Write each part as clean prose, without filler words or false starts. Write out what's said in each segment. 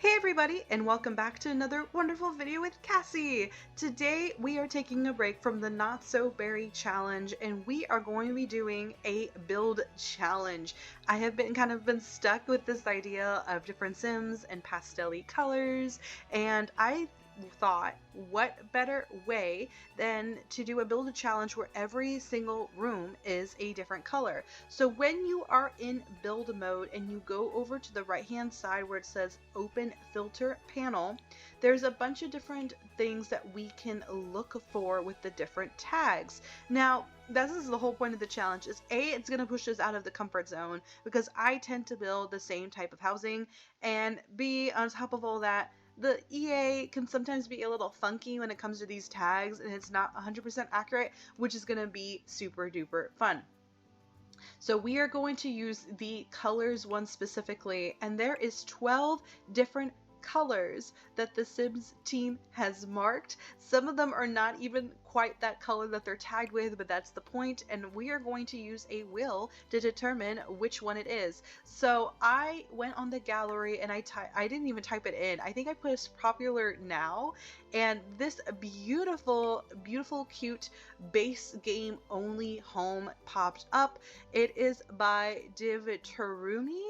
Hey everybody, and welcome back to another wonderful video with Cassie! Today we are taking a break from the Not So Berry challenge and we are going to be doing a build challenge. I have been stuck with this idea of different Sims and pastel-y colors, and I thought, what better way than to do a build a challenge where every single room is a different color. So when you are in build mode and you go over to the right hand side where it says open filter panel, there's a bunch of different things that we can look for with the different tags. Now this is the whole point of the challenge. Is A, it's going to push us out of the comfort zone because I tend to build the same type of housing, and B, on top of all that, the EA can sometimes be a little funky when it comes to these tags and it's not 100% accurate, which is going to be super duper fun. So we are going to use the colors one specifically, and there is 12 different colors that the Sims team has marked. Some of them are not even quite that color that they're tagged with, but that's the point, and we are going to use a wheel to determine which one it is. So I went on the gallery and I didn't even type it in. I think I put popular now, and this beautiful cute base game only home popped up. It is by Divtarumi.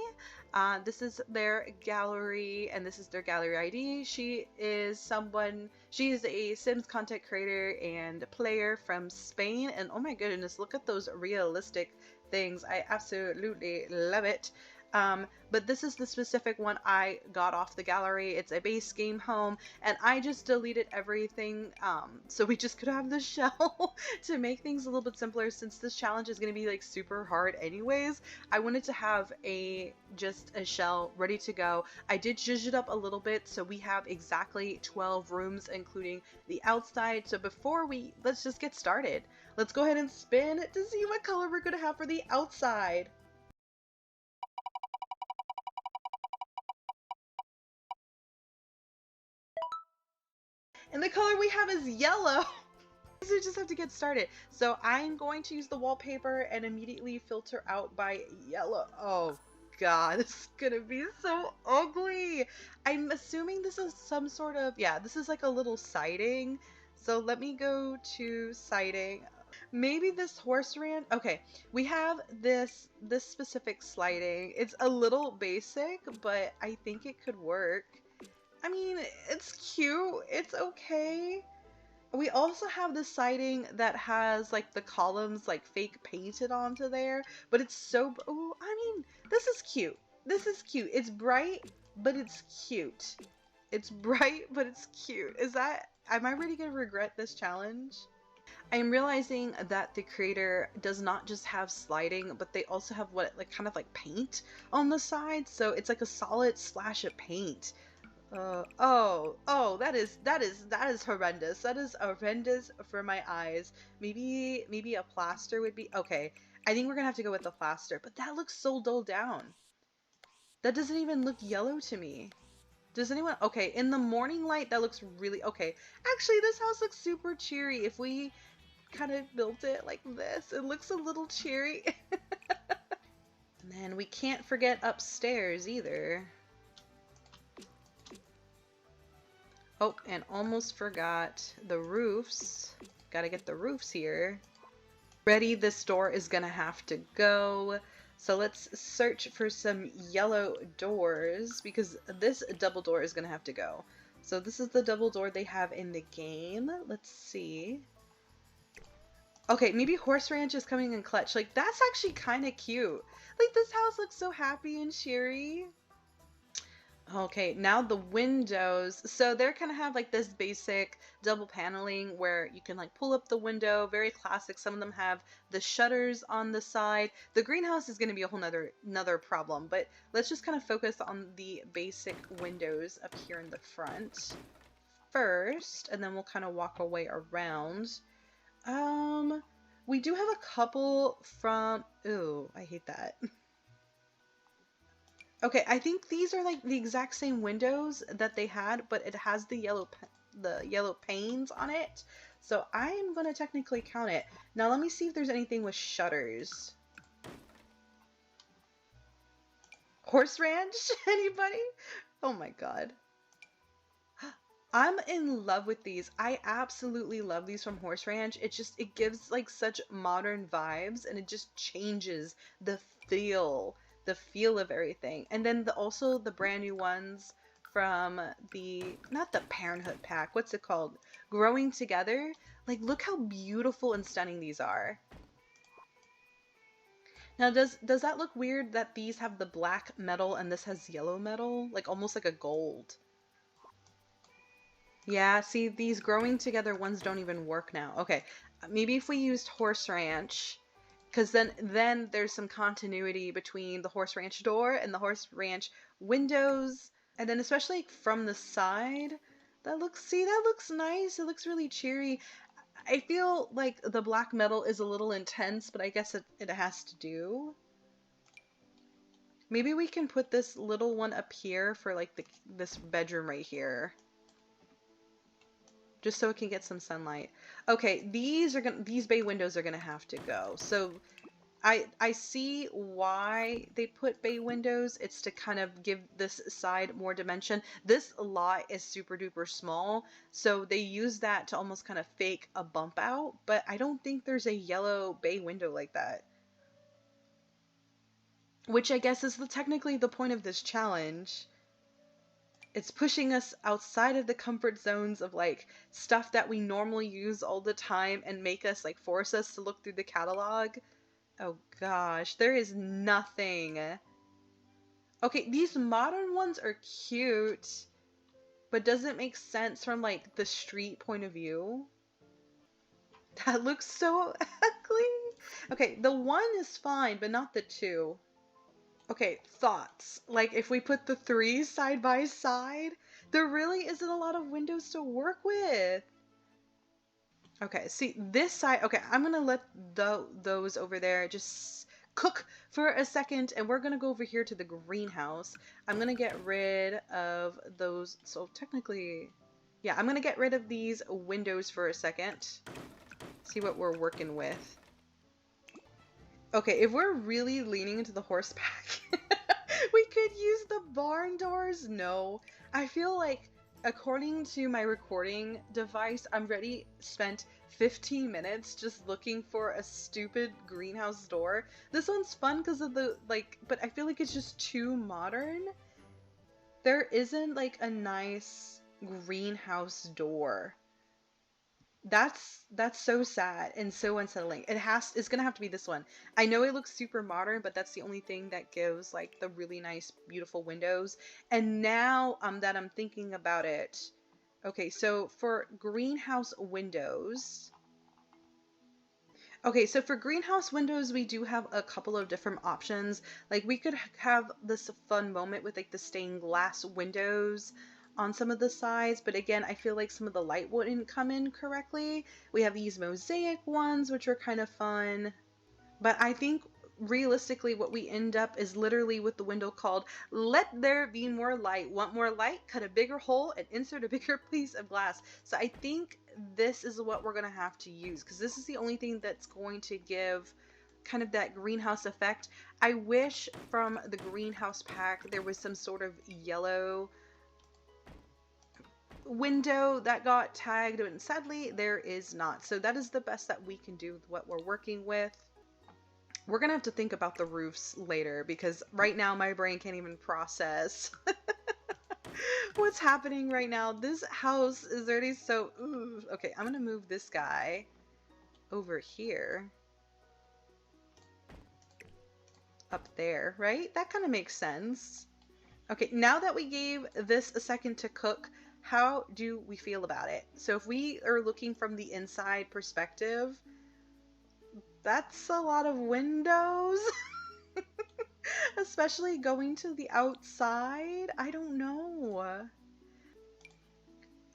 This is their gallery and this is their gallery ID. She is a Sims content creator and player from Spain, and oh my goodness, look at those realistic things. I absolutely love it. But this is the specific one I got off the gallery. It's a base game home, and I just deleted everything so we just could have the shell to make things a little bit simpler, since this challenge is going to be like super hard anyways. I wanted to have just a shell ready to go. I did zhuzh it up a little bit, so we have exactly 12 rooms including the outside. So let's just get started. Let's go ahead and spin to see what color we're going to have for the outside. And the color we have is yellow. So we just have to get started. So I'm going to use the wallpaper and immediately filter out by yellow. Oh god, this is gonna be so ugly. I'm assuming this is some sort of, yeah, this is like a little siding. So let me go to siding. Maybe this horse ranch. Okay, we have this specific sliding. It's a little basic, but I think it could work. I mean, it's cute. It's okay. We also have the siding that has like the columns like fake painted onto there, but it's so, oh, I mean, this is cute. This is cute. It's bright, but it's cute. It's bright, but it's cute. Am I really gonna regret this challenge? I am realizing that the creator does not just have sliding, but they also have kind of like paint on the side. So it's like a solid splash of paint. Oh, that is horrendous. That is horrendous for my eyes. Maybe a plaster would be okay. I think we're gonna have to go with the plaster, but that looks so dulled down. That doesn't even look yellow to me. Does anyone? Okay, in the morning light, that looks really okay. Actually, this house looks super cheery. If we kind of built it like this, it looks a little cheery. And then we can't forget upstairs either. Oh, and almost forgot the roofs. Gotta get the roofs here. Ready, this door is gonna have to go. So let's search for some yellow doors because this double door is gonna have to go. So this is the double door they have in the game. Let's see. Okay, maybe Horse Ranch is coming in clutch. Like, that's actually kind of cute. Like, this house looks so happy and cheery. Okay, now the windows. So they're kind of have like this basic double paneling where you can like pull up the window, very classic. Some of them have the shutters on the side. The greenhouse is going to be a whole another problem, but let's just kind of focus on the basic windows up here in the front first, and then we'll kind of walk away around. We do have a couple from, ooh, I hate that. Okay, I think these are like the exact same windows that they had, but it has the yellow panes on it. So I'm going to technically count it. Now let me see if there's anything with shutters. Horse Ranch? Anybody? Oh my god. I'm in love with these. I absolutely love these from Horse Ranch. It gives like such modern vibes, and it just changes the the feel of everything. And then also the brand new ones from not the Parenthood pack, what's it called? Growing Together. Like, look how beautiful and stunning these are. Now, does that look weird that these have the black metal and this has yellow metal? Like, almost like a gold. Yeah, see, these Growing Together ones don't even work now. Okay, maybe if we used Horse Ranch, because then there's some continuity between the Horse Ranch door and the Horse Ranch windows, and then especially from the side, that looks nice. It looks really cheery. I feel like the black metal is a little intense, but I guess it has to do. Maybe we can put this little one up here for like this bedroom right here, just so it can get some sunlight. Okay, these bay windows are gonna have to go. So I see why they put bay windows. It's to kind of give this side more dimension. This lot is super duper small, so they use that to almost kind of fake a bump out, but I don't think there's a yellow bay window like that. Which I guess is technically the point of this challenge. It's pushing us outside of the comfort zones of like stuff that we normally use all the time and make us like force us to look through the catalog. Oh gosh, there is nothing. Okay, these modern ones are cute, but does it make sense from like the street point of view? That looks so ugly. Okay, the 1 is fine, but not the 2. Okay, thoughts. Like, if we put the 3 side by side, there really isn't a lot of windows to work with. Okay, see, this side... Okay, I'm gonna let those over there just cook for a second, and we're gonna go over here to the greenhouse. I'm gonna get rid of those... So, technically... Yeah, I'm gonna get rid of these windows for a second. See what we're working with. Okay, if we're really leaning into the horse pack, we could use the barn doors. No, I feel like according to my recording device, I'm already spent 15 minutes just looking for a stupid greenhouse door. This one's fun because of the, like, but I feel like it's just too modern. There isn't like a nice greenhouse door. That's so sad and so unsettling. It's gonna have to be this one. I know it looks super modern, but that's the only thing that gives like the really nice, beautiful windows. And now that I'm thinking about it, okay, so for greenhouse windows, we do have a couple of different options. Like we could have this fun moment with like the stained glass windows on some of the sides, but again, I feel like some of the light wouldn't come in correctly. We have these mosaic ones, which are kind of fun, but I think realistically what we end up is literally with the window called "Let there be more light." Want more light? Cut a bigger hole and insert a bigger piece of glass. So I think this is what we're gonna have to use, because this is the only thing that's going to give kind of that greenhouse effect. I wish from the greenhouse pack there was some sort of yellow window that got tagged, and sadly there is not. So that is the best that we can do with what we're working with. We're gonna have to think about the roofs later, because right now my brain can't even process what's happening right now. This house is already so ooh. Okay, I'm gonna move this guy over here, up there, right? That kind of makes sense. Okay, now that we gave this a second to cook, how do we feel about it? So if we are looking from the inside perspective, that's a lot of windows. Especially going to the outside. I don't know.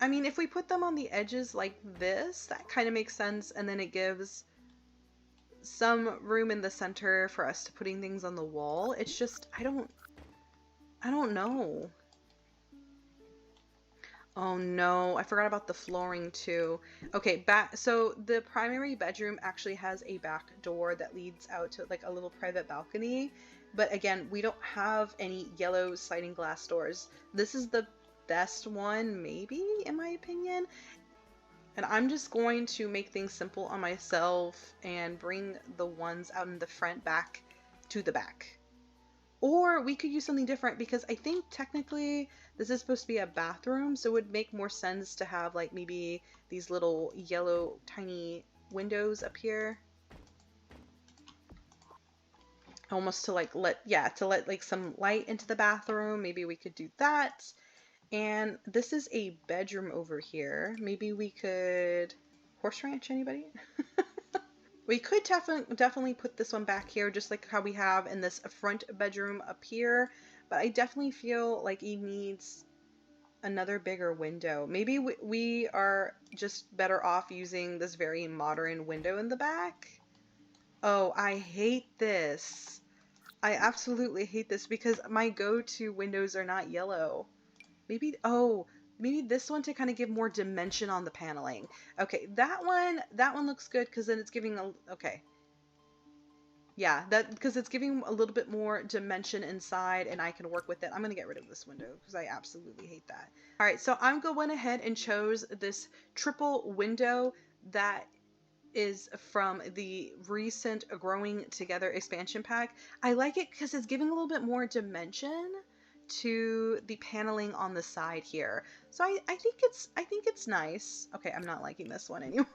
I mean, if we put them on the edges like this, that kind of makes sense, and then it gives some room in the center for us to putting things on the wall. It's just, I don't know. Oh no, I forgot about the flooring too. Okay, so the primary bedroom actually has a back door that leads out to like a little private balcony. But again, we don't have any yellow sliding glass doors. This is the best one, maybe, in my opinion. And I'm just going to make things simple on myself and bring the ones out in the front back to the back. Or we could use something different, because I think technically this is supposed to be a bathroom, so it would make more sense to have like maybe these little yellow tiny windows up here. Almost to like let like some light into the bathroom. Maybe we could do that. And this is a bedroom over here. Maybe we could horse ranch, anybody? We could definitely put this one back here, just like how we have in this front bedroom up here. But I definitely feel like it needs another bigger window. Maybe we are just better off using this very modern window in the back. Oh, I hate this. I absolutely hate this because my go-to windows are not yellow. Maybe, oh, maybe this one to kind of give more dimension on the paneling. Okay, that one looks good because then it's giving a, okay. Yeah, because it's giving a little bit more dimension inside and I can work with it. I'm going to get rid of this window because I absolutely hate that. All right, so I'm going ahead and chose this triple window that is from the recent Growing Together expansion pack. I like it because it's giving a little bit more dimension to the paneling on the side here. So I think it's nice. Okay, I'm not liking this one anymore.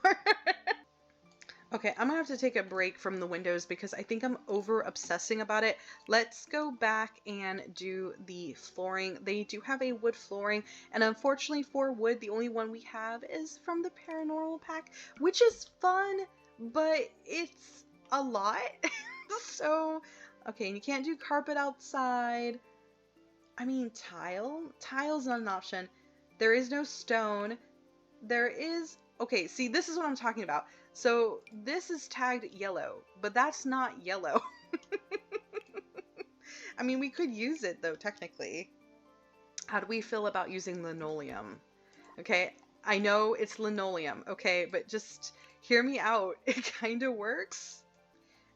Okay, I'm gonna have to take a break from the windows because I think I'm over obsessing about it. Let's go back and do the flooring. They do have a wood flooring, and unfortunately for wood, the only one we have is from the Paranormal pack, which is fun, but it's a lot. So, okay, and you can't do carpet outside. I mean, tile's not an option. There is no stone. There is, okay, see, this is what I'm talking about. So this is tagged yellow, but that's not yellow. I mean, we could use it though, technically. How do we feel about using linoleum? Okay, I know it's linoleum, okay, but just hear me out. It kind of works.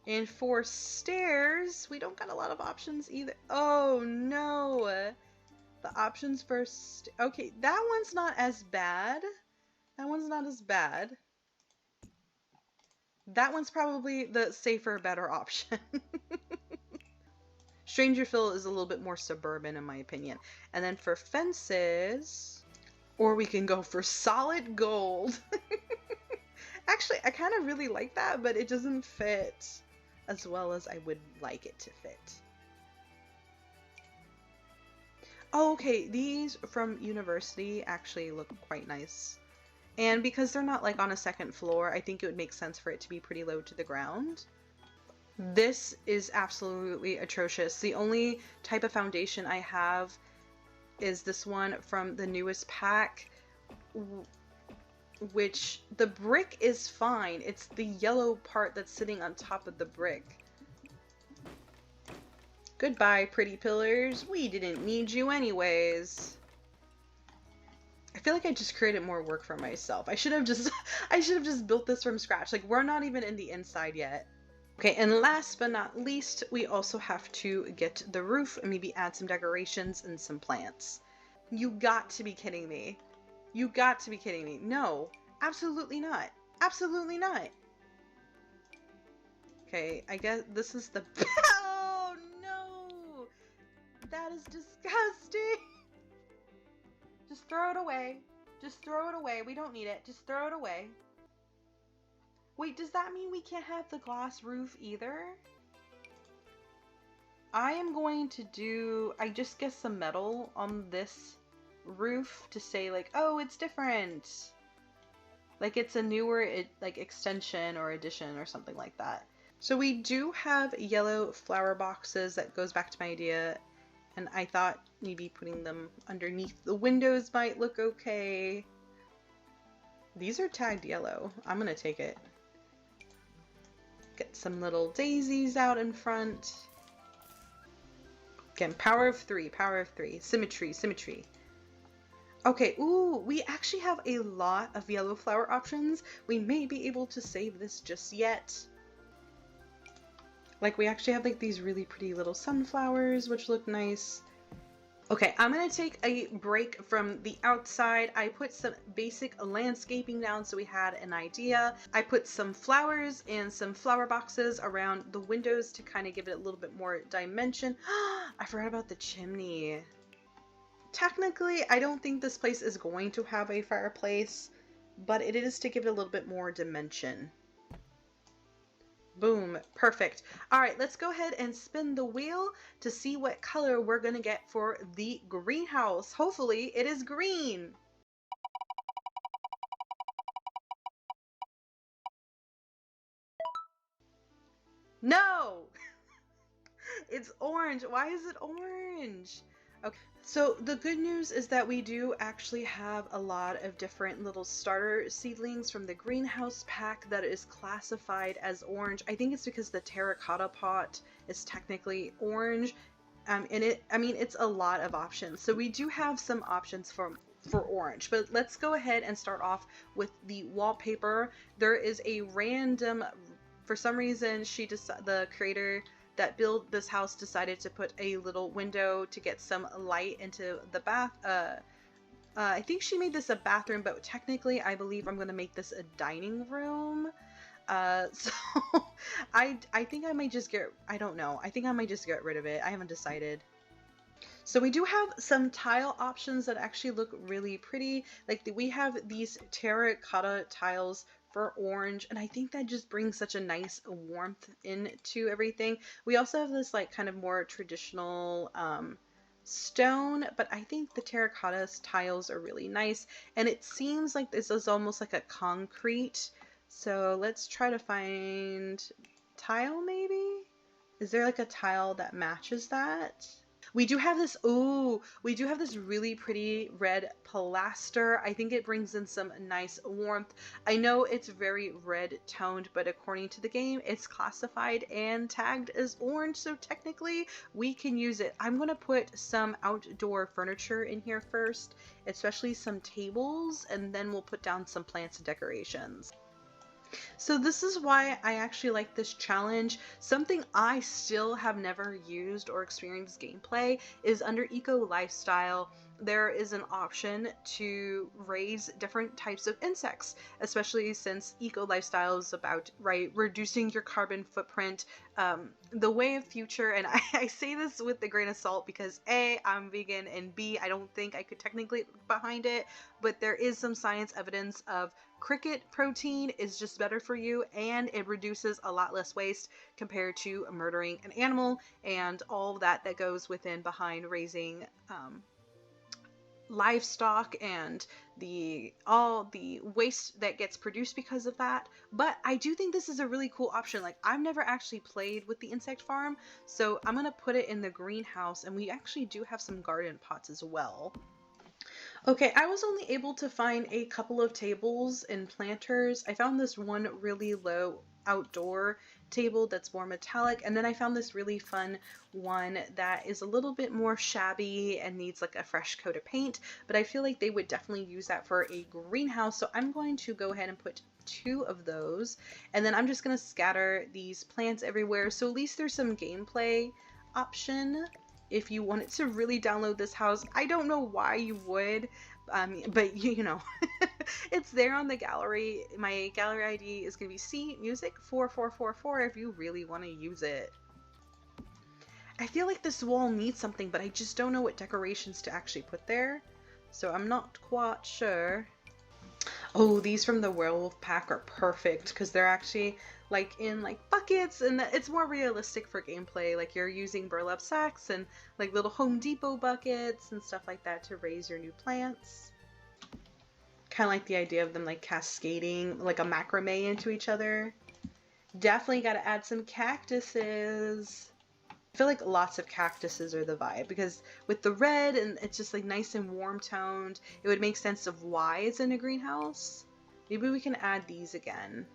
And for stairs, we don't got a lot of options either. Oh no. The options for, okay, that one's not as bad. That one's not as bad. That one's probably the safer, better option. Strangerville is a little bit more suburban in my opinion. And then for fences, or we can go for solid gold. Actually, I kind of really like that, but it doesn't fit as well as I would like it to fit. Oh, okay, these from University actually look quite nice. And because they're not like on a second floor, I think it would make sense for it to be pretty low to the ground. This is absolutely atrocious. The only type of foundation I have is this one from the newest pack, which the brick is fine. It's the yellow part that's sitting on top of the brick. Goodbye, pretty pillars. We didn't need you anyways. I feel like I just created more work for myself. I should have just built this from scratch. Like, we're not even in the inside yet. Okay, and last but not least, we also have to get the roof and maybe add some decorations and some plants. You got to be kidding me. You got to be kidding me. No, absolutely not. Absolutely not. Okay, I guess this is the... Oh, no! That is disgusting! Just throw it away. Just throw it away. We don't need it. Just throw it away. Wait, does that mean we can't have the glass roof either? I am going to do, I just guess, some metal on this roof to say like, oh, it's different. Like it's a newer like extension or addition or something like that. So we do have yellow flower boxes. That goes back to my idea. And I thought maybe putting them underneath the windows might look okay. These are tagged yellow. I'm gonna take it. Get some little daisies out in front. Again, power of three, power of three. Symmetry, symmetry. Okay, ooh, we actually have a lot of yellow flower options. We may be able to save this just yet. Like we actually have like these really pretty little sunflowers, which look nice. Okay, I'm gonna take a break from the outside. I put some basic landscaping down so we had an idea. I put some flowers and some flower boxes around the windows to kind of give it a little bit more dimension. I forgot about the chimney. Technically, I don't think this place is going to have a fireplace, but it is to give it a little bit more dimension. Boom, perfect. All right, let's go ahead and spin the wheel to see what color we're gonna get for the greenhouse. Hopefully it is green. No, it's orange. Why is it orange? Okay, so the good news is that we do actually have a lot of different little starter seedlings from the greenhouse pack that is classified as orange. I think it's because the terracotta pot is technically orange. And it's a lot of options. So we do have some options for orange, but let's go ahead and start off with the wallpaper. There is a random, for some reason, the creator that built this house decided to put a little window to get some light into the bath. I think she made this a bathroom, but technically I believe I'm going to make this a dining room. So I think I might just I don't know. I think I might just get rid of it. I haven't decided. So we do have some tile options that actually look really pretty. Like we have these terracotta tiles for orange, and I think that just brings such a nice warmth into everything. We also have this like kind of more traditional stone, but I think the terracotta tiles are really nice, and it seems like this is almost like a concrete. So let's try to find tile maybe? Is there like a tile that matches that? We do have this, ooh, we do have this really pretty red plaster. I think it brings in some nice warmth. I know it's very red toned, but according to the game, it's classified and tagged as orange, so technically we can use it. I'm gonna put some outdoor furniture in here first, especially some tables, and then we'll put down some plants and decorations. So this is why I actually like this challenge. Something I still have never used or experienced gameplay is under Eco Lifestyle. There is an option to raise different types of insects, especially since Eco Lifestyle is about, right, reducing your carbon footprint. The way of future, and I say this with a grain of salt because A, I'm vegan, and B, I don't think I could technically behind it, but there is some science evidence of cricket protein is just better for you, and it reduces a lot less waste compared to murdering an animal and all that goes behind raising livestock and all the waste that gets produced because of that. But I do think this is a really cool option. Like, I've never actually played with the insect farm, so I'm gonna put it in the greenhouse, and we actually do have some garden pots as well. Okay, I was only able to find a couple of tables and planters. I found this one really low outdoor table that's more metallic, and then I found this really fun one that is a little bit more shabby and needs like a fresh coat of paint, but I feel like they would definitely use that for a greenhouse, so I'm going to go ahead and put 2 of those, and then I'm just going to scatter these plants everywhere, so at least there's some gameplay option if you wanted to really download this house. I don't know why you would, but you know, it's there on the gallery. My gallery ID is going to be CMusic4444 if you really want to use it. I feel like this wall needs something, but I just don't know what decorations to actually put there, so I'm not quite sure. Oh, these from the werewolf pack are perfect because they're actually like in like buckets, and it's more realistic for gameplay. Like you're using burlap sacks and like little Home Depot buckets and stuff like that to raise your new plants. Kind of like the idea of them like cascading like a macrame into each other. Definitely got to add some cactuses. I feel like lots of cactuses are the vibe because with the red and it's just like nice and warm toned, it would make sense of why it's in a greenhouse. Maybe we can add these again.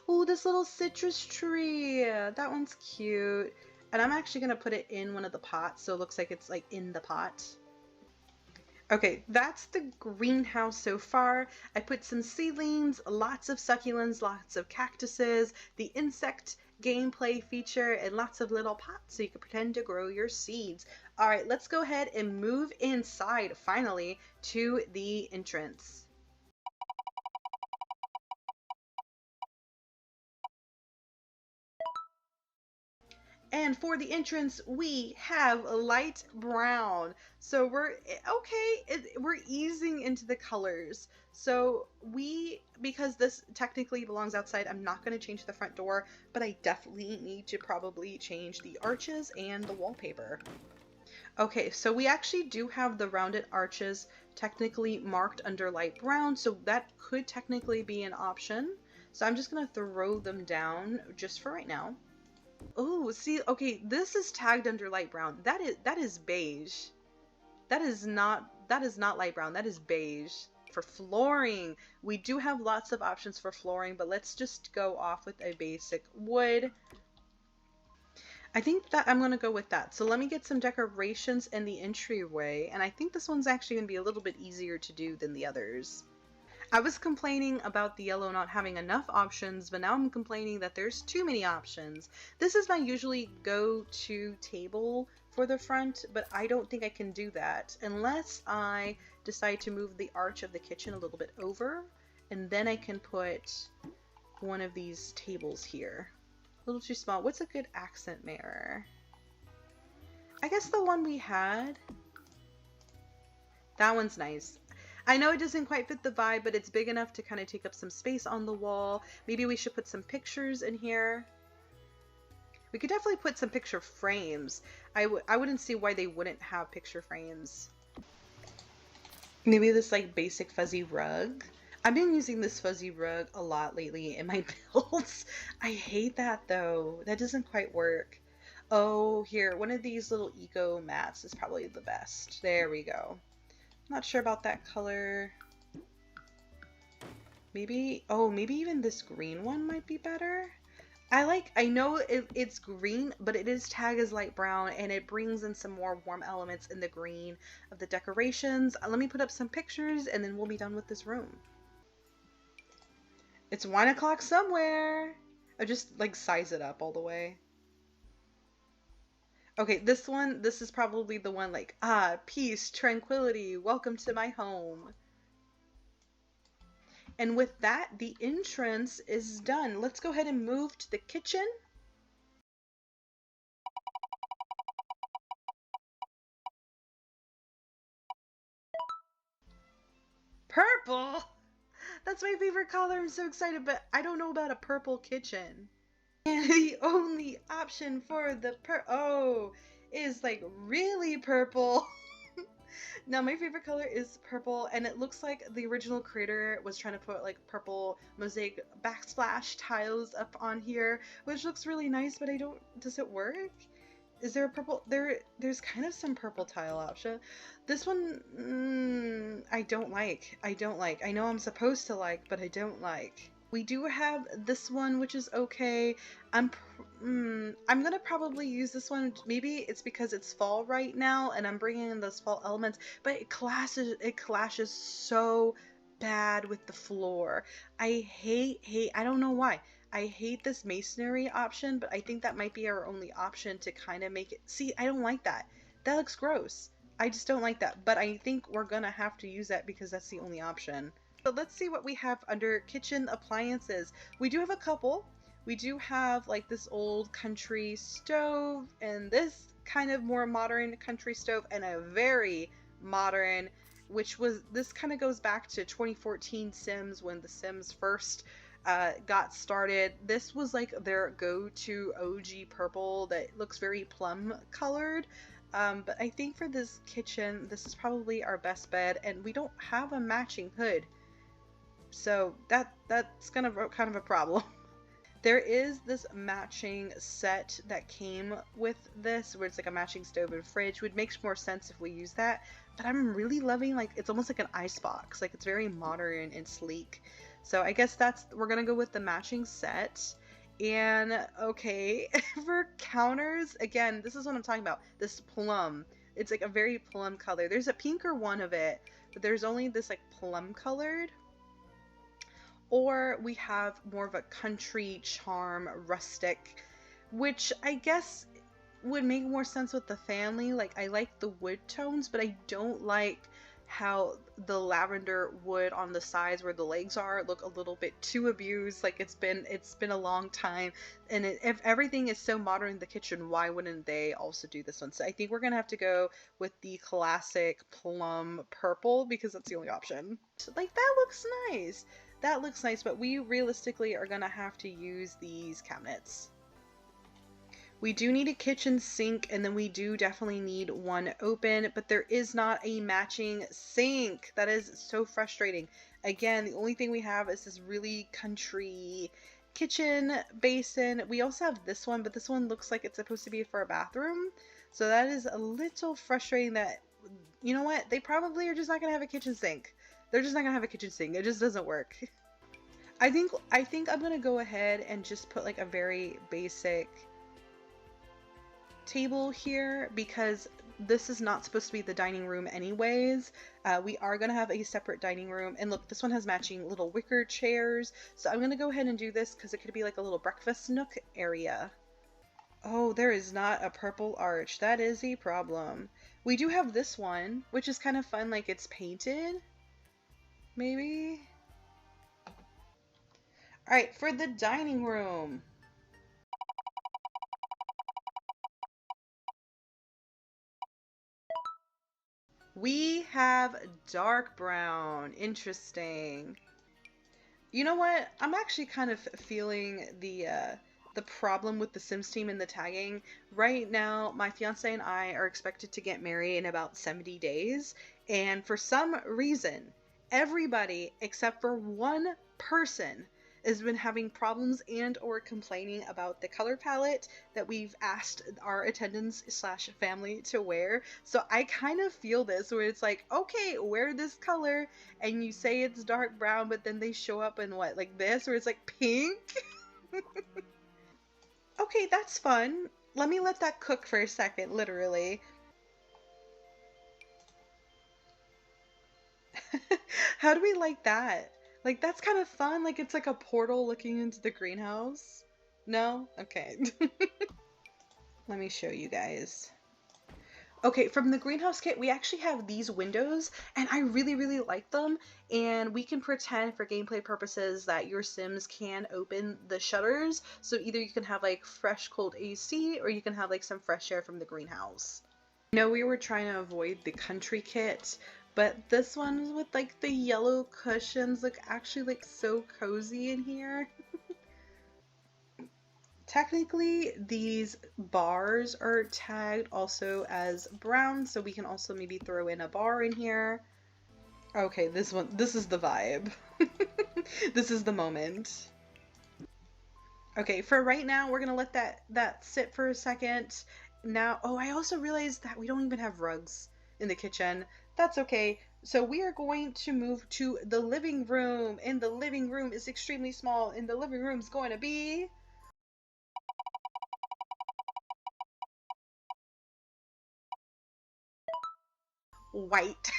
Oh, this little citrus tree. That one's cute. And I'm actually going to put it in one of the pots so it looks like it's like in the pot. Okay, that's the greenhouse so far. I put some seedlings, lots of succulents, lots of cactuses, the insect gameplay feature and lots of little pots so you can pretend to grow your seeds. All right, let's go ahead and move inside finally to the entrance. And for the entrance, we have light brown. So we're okay, we're easing into the colors. So because this technically belongs outside, I'm not going to change the front door, but I definitely need to probably change the arches and the wallpaper. Okay, so we actually do have the rounded arches technically marked under light brown, so that could technically be an option. So I'm just going to throw them down just for right now. Oh, see, okay, this is tagged under light brown. That is beige. That is not light brown. That is beige. For flooring, we do have lots of options for flooring, but let's just go off with a basic wood. I think that I'm gonna go with that. So let me get some decorations in the entryway, and I think this one's actually gonna be a little bit easier to do than the others. I was complaining about the yellow not having enough options, but now I'm complaining that there's too many options. This is my usually go-to table for the front, but I don't think I can do that unless I decide to move the arch of the kitchen a little bit over, and then I can put one of these tables here. A little too small. What's a good accent mirror? I guess the one we had. That one's nice. I know it doesn't quite fit the vibe, but it's big enough to kind of take up some space on the wall. Maybe we should put some pictures in here. We could definitely put some picture frames. I wouldn't see why they wouldn't have picture frames. Maybe this like basic fuzzy rug. I've been using this fuzzy rug a lot lately in my builds. I hate that though. That doesn't quite work. Oh, here, one of these little eco mats is probably the best. There we go. Not sure about that color. Maybe, oh, maybe even this green one might be better. I know it's green, but it is tagged as light brown, and it brings in some more warm elements in the green of the decorations. Let me put up some pictures, and then we'll be done with this room. It's 1 o'clock somewhere. I just like size it up all the way. Okay, this is probably the one like, peace, tranquility, welcome to my home. And with that, the entrance is done. Let's go ahead and move to the kitchen. Purple! That's my favorite color. I'm so excited, but I don't know about a purple kitchen. And the only option for the is like really purple. Now my favorite color is purple, and it looks like the original creator was trying to put like purple mosaic backsplash tiles up on here, which looks really nice, but does it work? Is there a purple? There's kind of some purple tile option. This one, I don't like. I know I'm supposed to like, but I don't like. We do have this one, which is okay. I'm gonna probably use this one. Maybe it's because it's fall right now and I'm bringing in those fall elements, but it clashes so bad with the floor. I don't know why. I hate this masonry option, but I think that might be our only option to kind of make it. See, I don't like that. That looks gross. I just don't like that, but I think we're gonna have to use that because that's the only option. But let's see what we have under kitchen appliances. We do have a couple. We do have like this old country stove and this kind of more modern country stove and a very modern, this kind of goes back to 2014 Sims when the Sims first got started. This was like their go-to OG purple that looks very plum colored. But I think for this kitchen, this is probably our best bet, and we don't have a matching hood. So that's kind of a problem. There is this matching set that came with this, where it's like a matching stove and fridge, which makes more sense if we use that. But I'm really loving, like, it's almost like an icebox. Like, it's very modern and sleek. So I guess we're gonna go with the matching set. And okay, for counters, again, this is what I'm talking about. This plum. It's like a very plum color. There's a pinker one of it, but there's only this like plum colored. Or we have more of a country charm, rustic which I guess would make more sense with the family. Like, I like the wood tones, but I don't like how the lavender wood on the sides where the legs are look a little bit too abused. Like, it's been a long time, and if everything is so modern in the kitchen, why wouldn't they also do this one? So I think we're gonna have to go with the classic plum purple because that's the only option. Like, that looks nice. That looks nice, but we realistically are gonna have to use these cabinets. We do need a kitchen sink, and then we do definitely need one open, but there is not a matching sink. That is so frustrating. Again, the only thing we have is this really country kitchen basin. We also have this one, but this one looks like it's supposed to be for a bathroom. So that is a little frustrating that, you know what? They probably are just not going to have a kitchen sink. They're just not going to have a kitchen sink. It just doesn't work. I think I'm going to go ahead and just put like a very basic table here because this is not supposed to be the dining room anyways. We are going to have a separate dining room, and look, this one has matching little wicker chairs, so I'm going to go ahead and do this because it could be like a little breakfast nook area. Oh, there is not a purple arch. That is a problem. We do have this one, which is kind of fun, like it's painted, maybe. All right, for the dining room. We have dark brown. Interesting. You know what? I'm actually kind of feeling the problem with the Sims team and the tagging. Right now, my fiance and I are expected to get married in about 70 days, and for some reason, everybody except for one person has been having problems and or complaining about the color palette that we've asked our attendants slash family to wear. So I kind of feel this where it's like, okay, wear this color, and you say it's dark brown, but then they show up in what, like this, where it's like pink? Okay, that's fun. Let me let that cook for a second, literally. How do we like that? Like, that's kind of fun. Like, it's like a portal looking into the greenhouse. No? Okay. Let me show you guys. Okay, from the greenhouse kit, we actually have these windows, and I really, really like them. And we can pretend for gameplay purposes that your Sims can open the shutters. So either you can have like fresh, cold AC, or you can have like some fresh air from the greenhouse. I know we were trying to avoid the country kit, but this one with like the yellow cushions look actually like so cozy in here. Technically, these bars are tagged also as brown, so we can also maybe throw in a bar in here. Okay, this is the vibe. This is the moment. Okay, for right now, we're gonna let that sit for a second. Now, oh, I also realized that we don't even have rugs in the kitchen. That's okay. So we are going to move to the living room, and the living room is extremely small, and the living room is going to be white.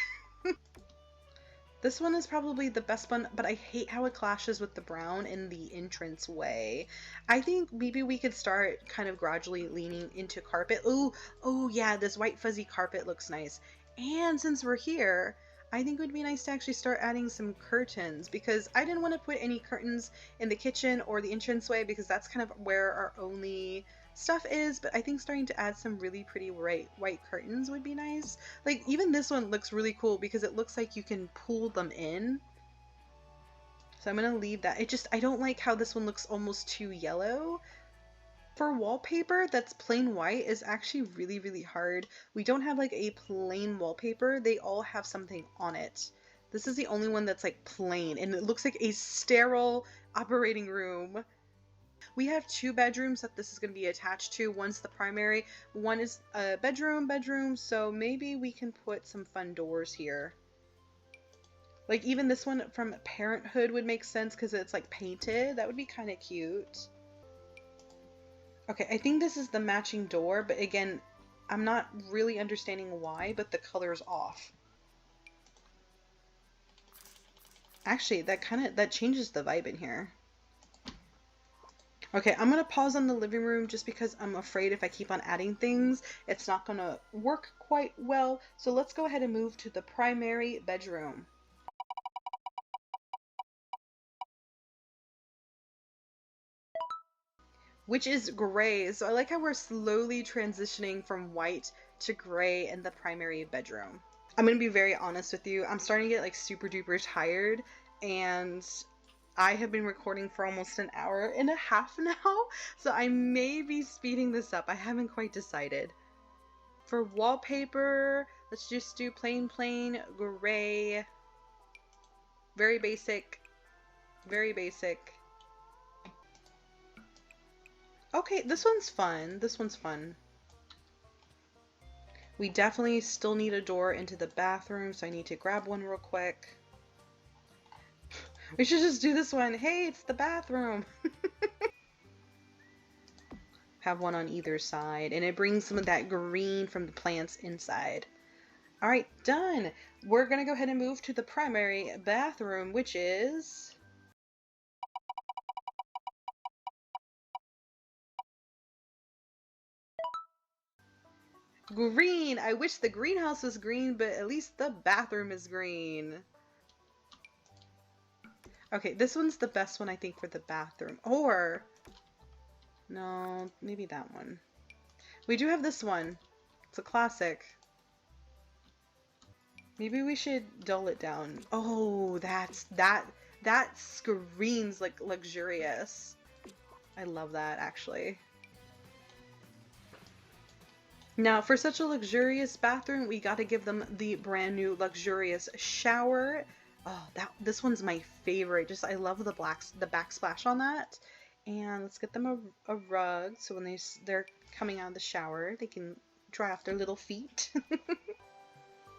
This one is probably the best one, but I hate how it clashes with the brown in the entrance way. I think maybe we could start kind of gradually leaning into carpet. Ooh, oh yeah, this white fuzzy carpet looks nice. And since we're here, I think it would be nice to actually start adding some curtains because I didn't want to put any curtains in the kitchen or the entranceway because that's kind of where our only stuff is, but I think starting to add some really pretty white curtains would be nice. Like, even this one looks really cool because it looks like you can pull them in. So I'm gonna leave that. I don't like how this one looks almost too yellow. For wallpaper that's plain white is actually really, really hard. We don't have like a plain wallpaper. They all have something on it. This is the only one that's like plain, and it looks like a sterile operating room. We have two bedrooms that this is going to be attached to. One's the primary, one is a bedroom, so maybe we can put some fun doors here. Like, even this one from Parenthood would make sense because it's like painted. That would be kind of cute. Okay, I think this is the matching door, but again, I'm not really understanding why, but the color's off. Actually, that changes the vibe in here. Okay, I'm gonna pause on the living room just because I'm afraid if I keep on adding things, it's not gonna work quite well. So let's go ahead and move to the primary bedroom, which is gray. So I like how we're slowly transitioning from white to gray in the primary bedroom. I'm gonna be very honest with you. I'm starting to get like super duper tired, and I have been recording for almost an hour and a half now, so I may be speeding this up. I haven't quite decided. For wallpaper, let's just do plain gray. Very basic. Very basic. Okay, this one's fun. This one's fun. We definitely still need a door into the bathroom, so I need to grab one real quick. We should just do this one. Hey, it's the bathroom. Have one on either side, and it brings some of that green from the plants inside. All right, done. We're gonna go ahead and move to the primary bathroom, which is green. I wish the greenhouse was green, but at least the bathroom is green. Okay, this one's the best one, I think, for the bathroom. Or, no, maybe that one. We do have this one. It's a classic. Maybe we should dull it down. Oh, that screams like luxurious. I love that, actually. Now, for such a luxurious bathroom, we got to give them the brand new luxurious shower. Oh, this one's my favorite. Just I love the backsplash on that. And let's get them a rug so when they're coming out of the shower, they can dry off their little feet.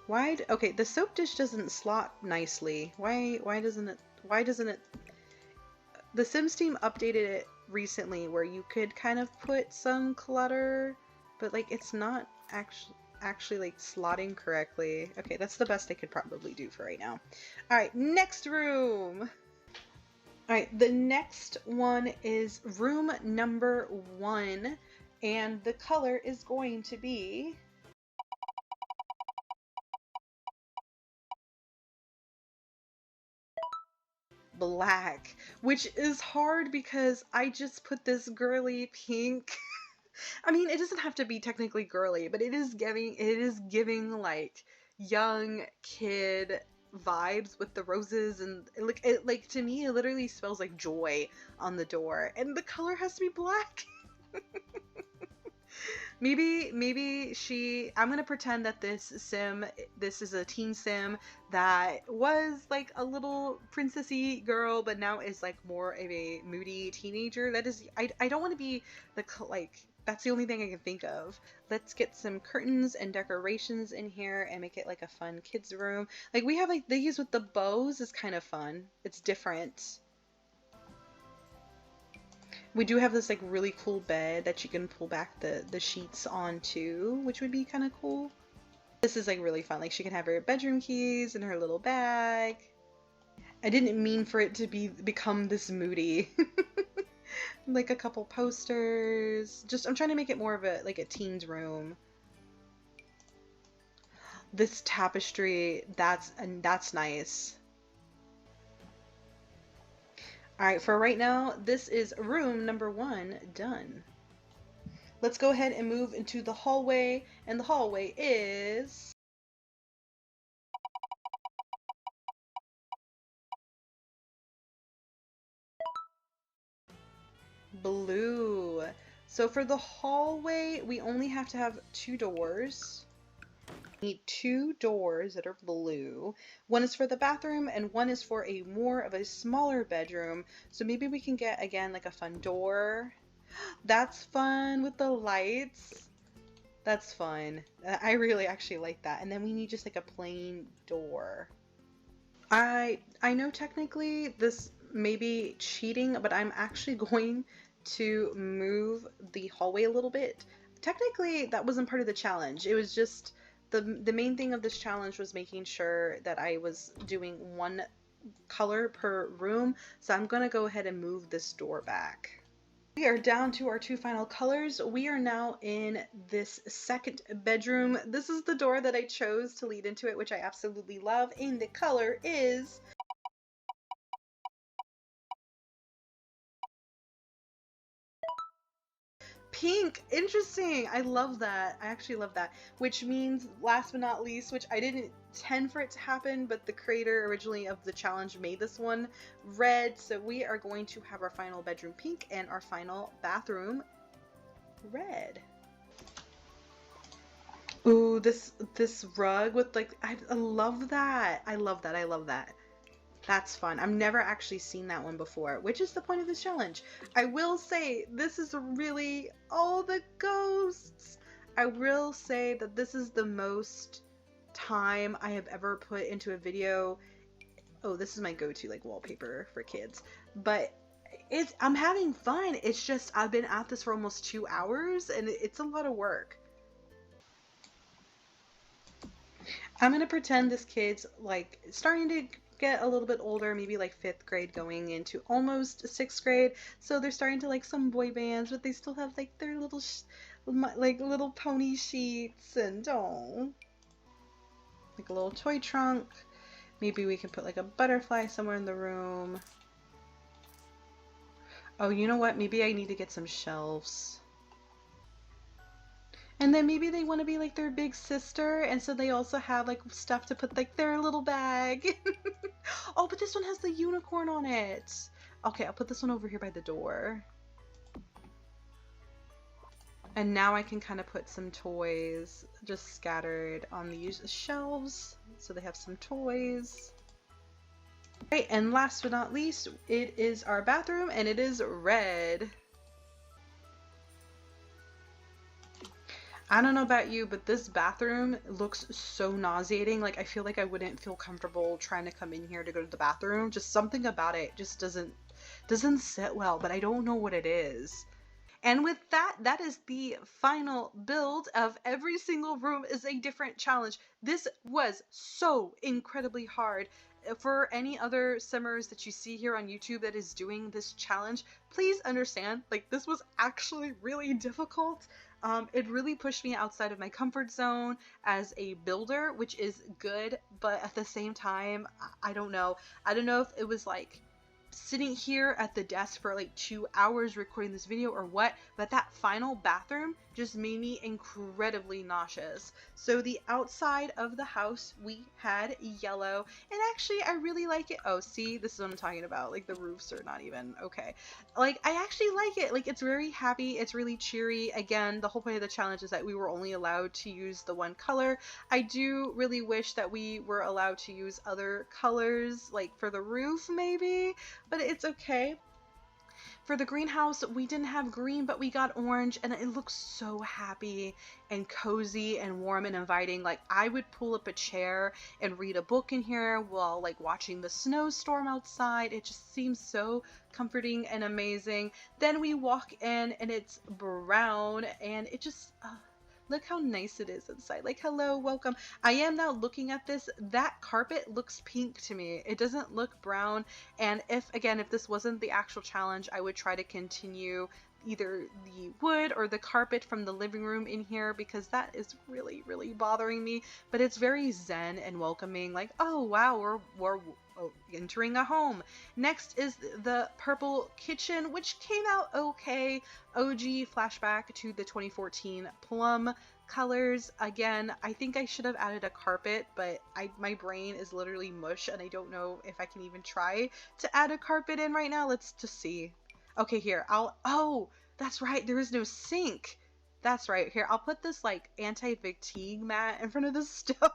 Okay, the soap dish doesn't slot nicely. Why doesn't it? The Sims team updated it recently where you could kind of put some clutter, but like it's not actually like slotting correctly. Okay, that's the best I could probably do for right now. All right, next room. All right, the next one is room number 1, and the color is going to be black, which is hard because I just put this girly pink. I mean, it doesn't have to be technically girly, but it is giving like young kid vibes with the roses, and like to me it literally smells like joy on the door, and the color has to be black. Maybe I'm gonna pretend that this is a teen sim that was like a little princessy girl, but now is like more of a moody teenager. I don't want to be that's the only thing I can think of. Let's get some curtains and decorations in here and make it like a fun kids room. Like we have like these with the bows is kind of fun. It's different. We do have this like really cool bed that you can pull back the sheets onto, which would be kind of cool. This is like really fun. Like she can have her bedroom keys in her little bag. I didn't mean for it to become this moody. Like a couple posters. I'm trying to make it more of a teen's room. This tapestry, that's nice. Alright, for right now, this is room number 1 done. Let's go ahead and move into the hallway, and the hallway is blue. So for the hallway, we only have to have 2 doors. We need 2 doors that are blue. One is for the bathroom and one is for more of a smaller bedroom. So maybe we can get, again, like a fun door. That's fun with the lights. That's fun. I really actually like that. And then we need just like a plain door. I know technically this may be cheating, but I'm actually going to move the hallway a little bit. Technically, that wasn't part of the challenge. It was just the main thing of this challenge was making sure that I was doing one color per room. So I'm gonna go ahead and move this door back. We are down to our 2 final colors. We are now in this second bedroom. This is the door that I chose to lead into it, which I absolutely love, and the color is pink. Interesting. I love that. I actually love that. Which means, last but not least, which I didn't intend for it to happen, but the creator originally of the challenge made this one red. So we are going to have our final bedroom pink and our final bathroom red. Ooh, this rug with like, I love that. I love that. I love that. That's fun. I've never actually seen that one before, which is the point of this challenge. I will say this is really, oh, the ghosts. I will say that this is the most time I have ever put into a video. Oh, this is my go-to like wallpaper for kids, but I'm having fun. It's just, I've been at this for almost 2 hours and it's a lot of work. I'm gonna pretend this kid's like starting to get a little bit older, maybe like 5th grade going into almost 6th grade. So they're starting to like some boy bands, but they still have like their little like little pony sheets and oh, like a little toy trunk. Maybe we can put like a butterfly somewhere in the room. Oh, you know what? Maybe I need to get some shelves. And then maybe they want to be like their big sister, and so they also have like stuff to put like their little bag. Oh, but this one has the unicorn on it. Okay, I'll put this one over here by the door. And now I can kind of put some toys just scattered on these shelves, so they have some toys. Right, and last but not least, it is our bathroom, and it is red. I don't know about you, but this bathroom looks so nauseating. Like, I feel like I wouldn't feel comfortable trying to come in here to go to the bathroom. Just something about it just doesn't sit well, but I don't know what it is. And with that, that is the final build of every single room is a different challenge. This was so incredibly hard. For any other simmers that you see here on YouTube that is doing this challenge, please understand, like, this was actually really difficult. It really pushed me outside of my comfort zone as a builder, which is good, but at the same time, I don't know. I don't know if it was like sitting here at the desk for like 2 hours recording this video or what, but that final bathroom just made me incredibly nauseous. So the outside of the house, we had yellow, and actually I really like it. Oh, see, this is what I'm talking about. Like, the roofs are not even okay. Like, I actually like it. Like, it's very happy. It's really cheery. Again, the whole point of the challenge is that we were only allowed to use the one color. I do really wish that we were allowed to use other colors, like for the roof maybe, but it's okay. For the greenhouse, we didn't have green, but we got orange, and it looks so happy and cozy and warm and inviting. Like, I would pull up a chair and read a book in here while like watching the snowstorm outside. It just seems so comforting and amazing. Then we walk in and it's brown, and it just look how nice it is inside. Like, hello, welcome. I am now looking at this. That carpet looks pink to me. It doesn't look brown. And if this wasn't the actual challenge, I would try to continue either the wood or the carpet from the living room in here, because that is really, really bothering me. But it's very zen and welcoming. Like, oh, wow, we're entering a home. Next is the purple kitchen, which came out okay. OG flashback to the 2014 plum colors. Again, I think I should have added a carpet, but my brain is literally mush and I don't know if I can even try to add a carpet in right now. Let's just see. Okay, here, oh, that's right, there is no sink. That's right. Here, I'll put this like anti-fatigue mat in front of the stove.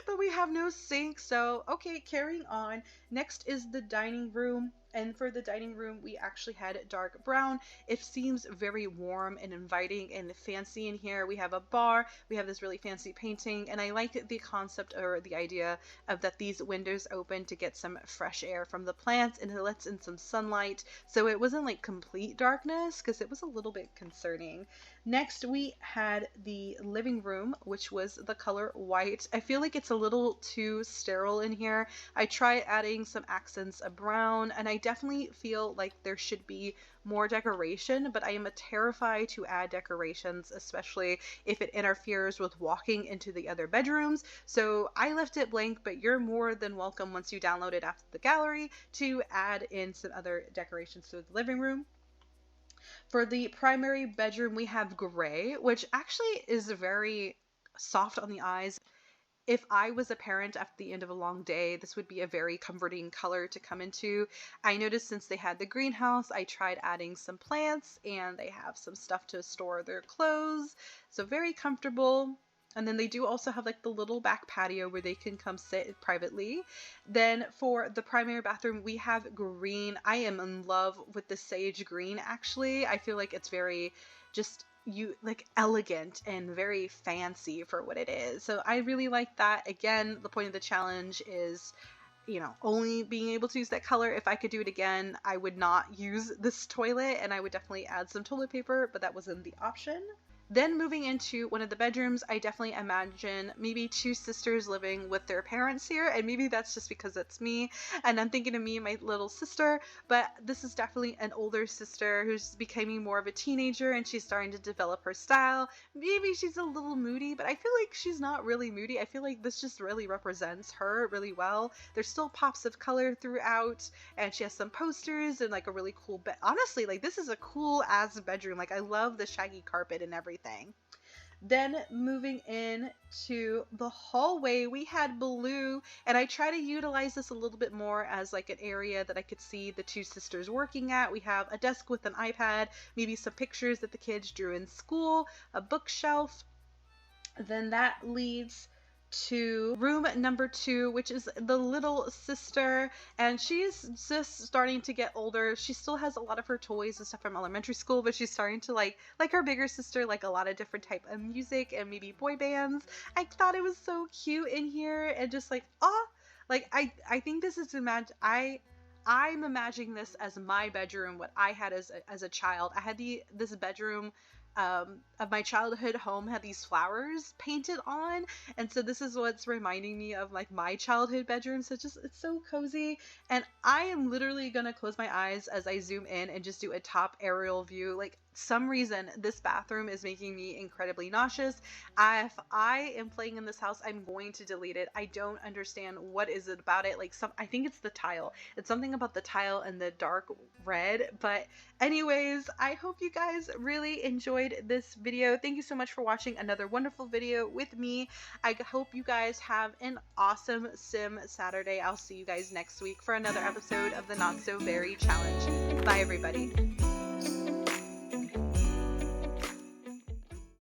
But we have no sink, so okay, carrying on. Next is the dining room. And for the dining room, we actually had dark brown. It seems very warm and inviting and fancy in here. We have a bar, we have this really fancy painting, and I like the concept or the idea of that these windows open to get some fresh air from the plants, and it lets in some sunlight. So it wasn't like complete darkness, because it was a little bit concerning. Next, we had the living room, which was the color white. I feel like it's a little too sterile in here. I tried adding some accents of brown, and I definitely feel like there should be more decoration, but I am terrified to add decorations, especially if it interferes with walking into the other bedrooms. So I left it blank, but you're more than welcome once you download it after the gallery to add in some other decorations to the living room. For the primary bedroom, we have gray, which actually is very soft on the eyes. If I was a parent at the end of a long day, this would be a very comforting color to come into. I noticed since they had the greenhouse, I tried adding some plants, and they have some stuff to store their clothes. So very comfortable. And then they do also have like the little back patio where they can come sit privately. Then for the primary bathroom, we have green. I am in love with the sage green, actually. I feel like it's very just elegant and very fancy for what it is. So I really like that. Again, the point of the challenge is, only being able to use that color. If I could do it again, I would not use this toilet, and I would definitely add some toilet paper, but that wasn't the option. Then moving into one of the bedrooms, I definitely imagine maybe two sisters living with their parents here, and maybe that's just because it's me, and I'm thinking of me and my little sister, but this is definitely an older sister who's becoming more of a teenager, and she's starting to develop her style. Maybe she's a little moody, but I feel like she's not really moody. I feel like this just really represents her really well. There's still pops of color throughout, and she has some posters and like a really cool bed. Honestly, like this is a cool ass bedroom. Like I love the shaggy carpet and everything. Then moving in to the hallway, we had blue, and I try to utilize this a little bit more as like an area that I could see the two sisters working at. We have a desk with an iPad, maybe some pictures that the kids drew in school, a bookshelf. Then that leads to room number 2, which is the little sister, and she's just starting to get older. She still has a lot of her toys and stuff from elementary school, but she's starting to like her bigger sister, like a lot of different type of music and maybe boy bands. I thought it was so cute in here, and just like I think this is I'm imagining this as my bedroom, what I had as a child. I had this bedroom of my childhood home had these flowers painted on, and so this is what's reminding me of like my childhood bedroom. So it's so cozy, and I am literally gonna close my eyes as I zoom in and just do a top aerial view. Like some reason this bathroom is making me incredibly nauseous. If I am playing in this house, I'm going to delete it. I don't understand what is it about it. I think it's the tile. It's something about the tile and the dark red. But anyways, I hope you guys really enjoyed this video. Thank you so much for watching another wonderful video with me. I hope you guys have an awesome Sim Saturday. I'll see you guys next week for another episode of the Not So Berry Challenge. Bye everybody.